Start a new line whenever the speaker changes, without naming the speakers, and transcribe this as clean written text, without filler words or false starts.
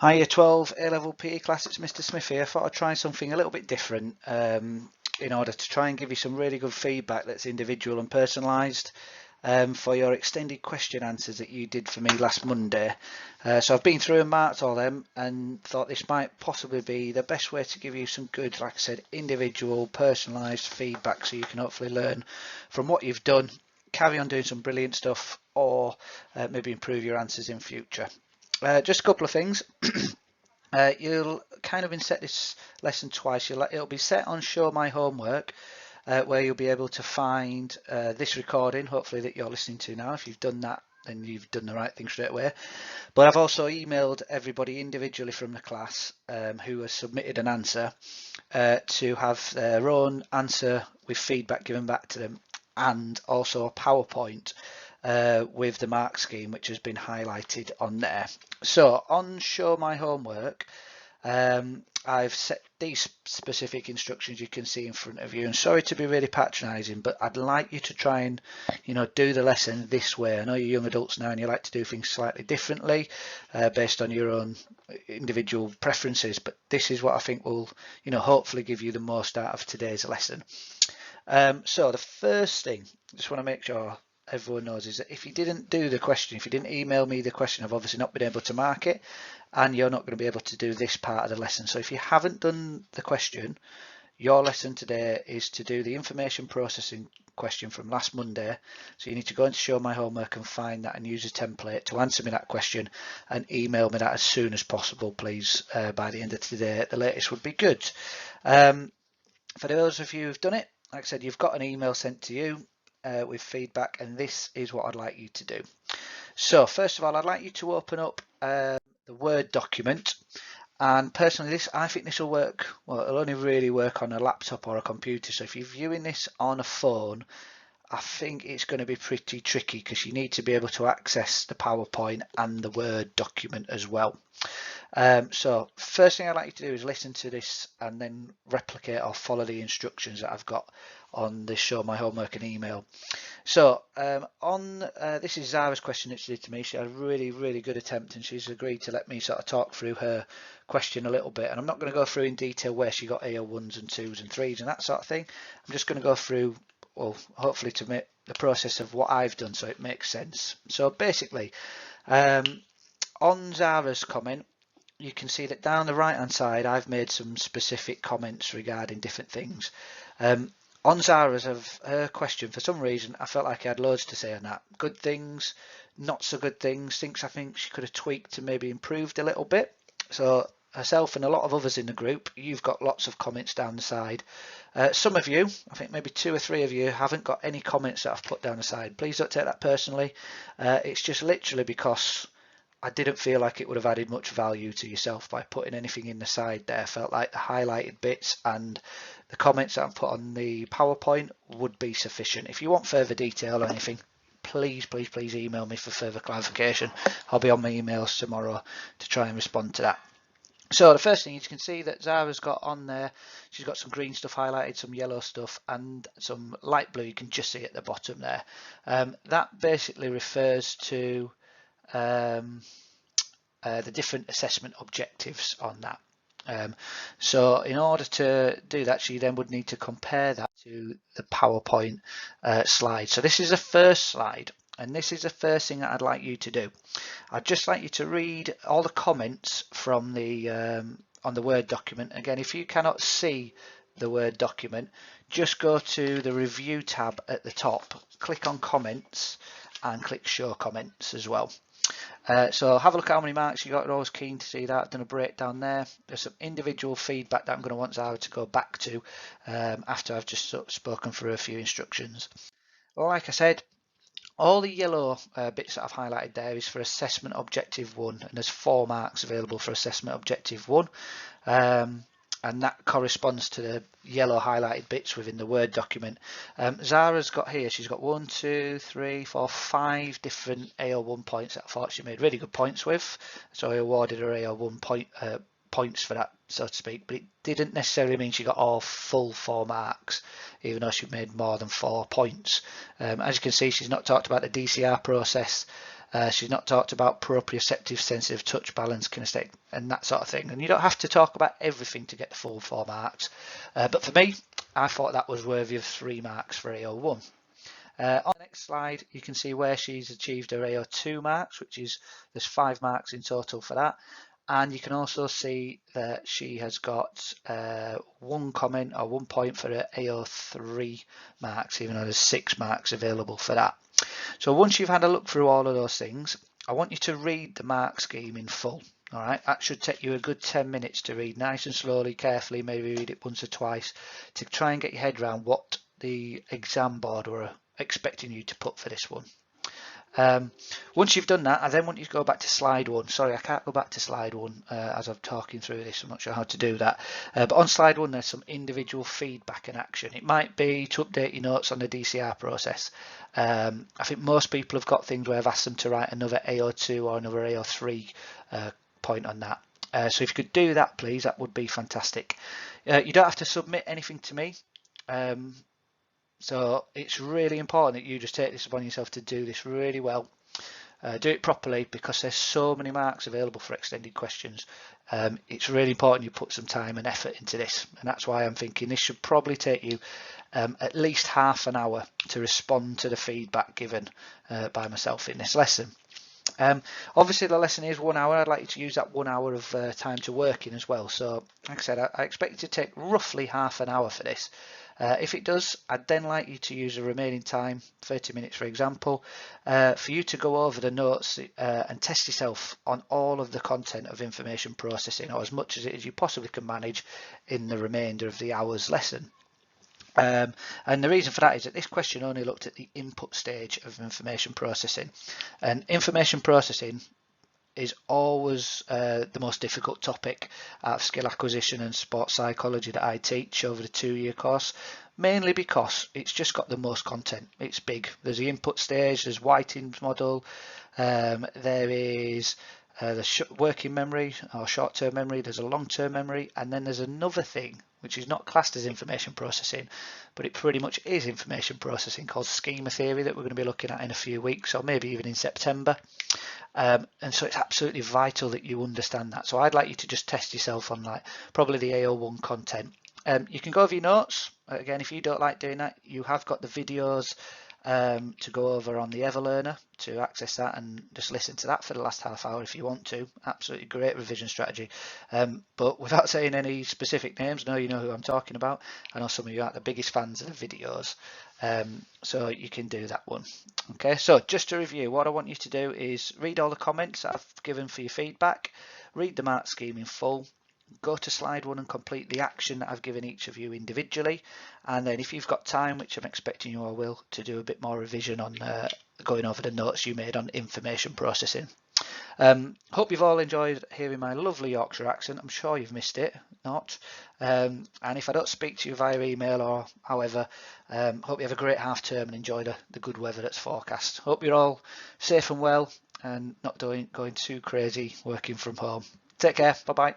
Hi Year 12 A-Level PE class, it's Mr Smith here. I thought I'd try something a little bit different in order to try and give you some really good feedback that's individual and personalised for your extended question answers that you did for me last Monday. So I've been through and marked all them and thought this might possibly be the best way to give you some good, like I said, individual personalised feedback so you can hopefully learn from what you've done, carry on doing some brilliant stuff, or maybe improve your answers in future. Just a couple of things. You'll kind of been set this lesson twice. It'll be set on Show My Homework, where you'll be able to find this recording, hopefully that you're listening to now. If you've done that, then you've done the right thing straight away. But I've also emailed everybody individually from the class who has submitted an answer to have their own answer with feedback given back to them, and also a PowerPoint with the mark scheme which has been highlighted on there. So on Show My Homework, I've set these specific instructions you can see in front of you, and sorry to be really patronising, but I'd like you to try and do the lesson this way. I know you're young adults now and you like to do things slightly differently based on your own individual preferences, but this is what I think will hopefully give you the most out of today's lesson. So the first thing I just want to make sure everyone knows is that if you didn't do the question, if you didn't email me the question, I've obviously not been able to mark it, and you're not going to be able to do this part of the lesson. So if you haven't done the question, your lesson today is to do the information processing question from last Monday. So you need to go into Show My Homework and find that and use a template to answer me that question and email me that as soon as possible, please. By the end of today at the latest would be good. For those of you who've done it, like I said, you've got an email sent to you with feedback, and this is what I'd like you to do. So first of all, I'd like you to open up the Word document, and personally I think this will work, well, it'll only really work on a laptop or a computer. So if you're viewing this on a phone, I think it's going to be pretty tricky because you need to be able to access the PowerPoint and the Word document as well. So first thing I'd like you to do is listen to this and then replicate or follow the instructions that I've got on this Show My Homework and email. So this is Zara's question that she did to me. She had a really good attempt, and she's agreed to let me sort of talk through her question a little bit. And I'm not going to go through in detail where she got AO1s and 2s and 3s and that sort of thing. I'm just going to go through, well, hopefully to make the process of what I've done so it makes sense. So basically, on Zara's comment, you can see that down the right hand side I've made some specific comments regarding different things. On Zara's of her question, for some reason I felt like I had loads to say on that. Good things, not so good things I think she could have tweaked and maybe improved a little bit. So herself and a lot of others in the group, you've got lots of comments down the side. Some of you, I think maybe 2 or 3 of you, haven't got any comments that I've put down the side. Please don't take that personally. It's just literally because I didn't feel like it would have added much value to yourself by putting anything in the side there. I felt like the highlighted bits and the comments that I put on the PowerPoint would be sufficient. If you want further detail or anything, please email me for further clarification. I'll be on my emails tomorrow to try and respond to that. So the first thing you can see that Zara's got on there, she's got some green stuff highlighted, some yellow stuff, and some light blue. You can just see at the bottom there. That basically refers to the different assessment objectives on that. So in order to do that, she then would need to compare that to the PowerPoint slide. So this is the first slide, and this is the first thing that I'd like you to do. I'd just like you to read all the comments from the on the Word document. Again, if you cannot see the Word document, just go to the review tab at the top, click on comments and click show comments as well. So have a look at how many marks you got. We're always keen to see that. I've done a breakdown there. There's some individual feedback that I'm going to want Zara to go back to after I've just spoken through a few instructions. Well, like I said, all the yellow bits that I've highlighted there is for assessment objective 1, and there's 4 marks available for assessment objective 1. And that corresponds to the yellow highlighted bits within the Word document. Zara's got here, she's got 1, 2, 3, 4, 5 different AO1 points that I thought she made really good points with. So I awarded her AO1 point points for that, so to speak, but it didn't necessarily mean she got all full 4 marks, even though she made more than 4 points. As you can see, she's not talked about the DCR process. She's not talked about proprioceptive, sensitive, touch, balance, kinesthetic, and that sort of thing. And you don't have to talk about everything to get the full 4 marks. But for me, I thought that was worthy of 3 marks for AO1. On the next slide, you can see where she's achieved her AO2 marks, which is, there's 5 marks in total for that. And you can also see that she has got 1 comment or 1 point for her AO3 marks, even though there's 6 marks available for that. So once you've had a look through all of those things, I want you to read the mark scheme in full. All right, that should take you a good 10 minutes to read nice and slowly, carefully, maybe read it once or twice to try and get your head around what the exam board were expecting you to put for this one. Once you've done that, I then want you to go back to slide 1. Sorry, I can't go back to slide 1 as I'm talking through this. I'm not sure how to do that. But on slide 1, there's some individual feedback and action. It might be to update your notes on the DCR process. I think most people have got things where I've asked them to write another AO2 or another AO3 point on that. So if you could do that, please, that would be fantastic. You don't have to submit anything to me. So it's really important that you just take this upon yourself to do this really well. Do it properly, because there's so many marks available for extended questions. It's really important you put some time and effort into this, and that's why I'm thinking this should probably take you at least half an hour to respond to the feedback given by myself in this lesson. Obviously the lesson is 1 hour. I'd like you to use that 1 hour of time to work in as well. So like I said, I expect you to take roughly half an hour for this. If it does, I'd then like you to use the remaining time, 30 minutes for example, for you to go over the notes and test yourself on all of the content of information processing, or as much as it as you possibly can manage in the remainder of the hour's lesson. And the reason for that is that this question only looked at the input stage of information processing, and information processing is always the most difficult topic out of skill acquisition and sports psychology that I teach over the 2-year course, mainly because it's just got the most content. It's big. There's the input stage, there's Whiting's model, there is the working memory or short-term memory, there's a long-term memory, and then there's another thing which is not classed as information processing, but it pretty much is information processing, called schema theory, that we're going to be looking at in a few weeks, or maybe even in September. And so it's absolutely vital that you understand that. So I'd like you to just test yourself on like probably the AO1 content. You can go over your notes. Again, if you don't like doing that, you have got the videos to go over on the Everlearner to access that and just listen to that for the last half hour if you want to. Absolutely great revision strategy. But without saying any specific names, no, you know who I'm talking about. I know some of you aren't the biggest fans of the videos, so you can do that one. Okay, so just to review, what I want you to do is read all the comments that I've given for your feedback, read the mark scheme in full, go to slide 1 and complete the action that I've given each of you individually, and then if you've got time, which I'm expecting you all will, to do a bit more revision on going over the notes you made on information processing. Hope you've all enjoyed hearing my lovely Yorkshire accent. I'm sure you've missed it, not. And if I don't speak to you via email or however, hope you have a great half term and enjoy the good weather that's forecast. Hope you're all safe and well and not going too crazy working from home. Take care. Bye bye.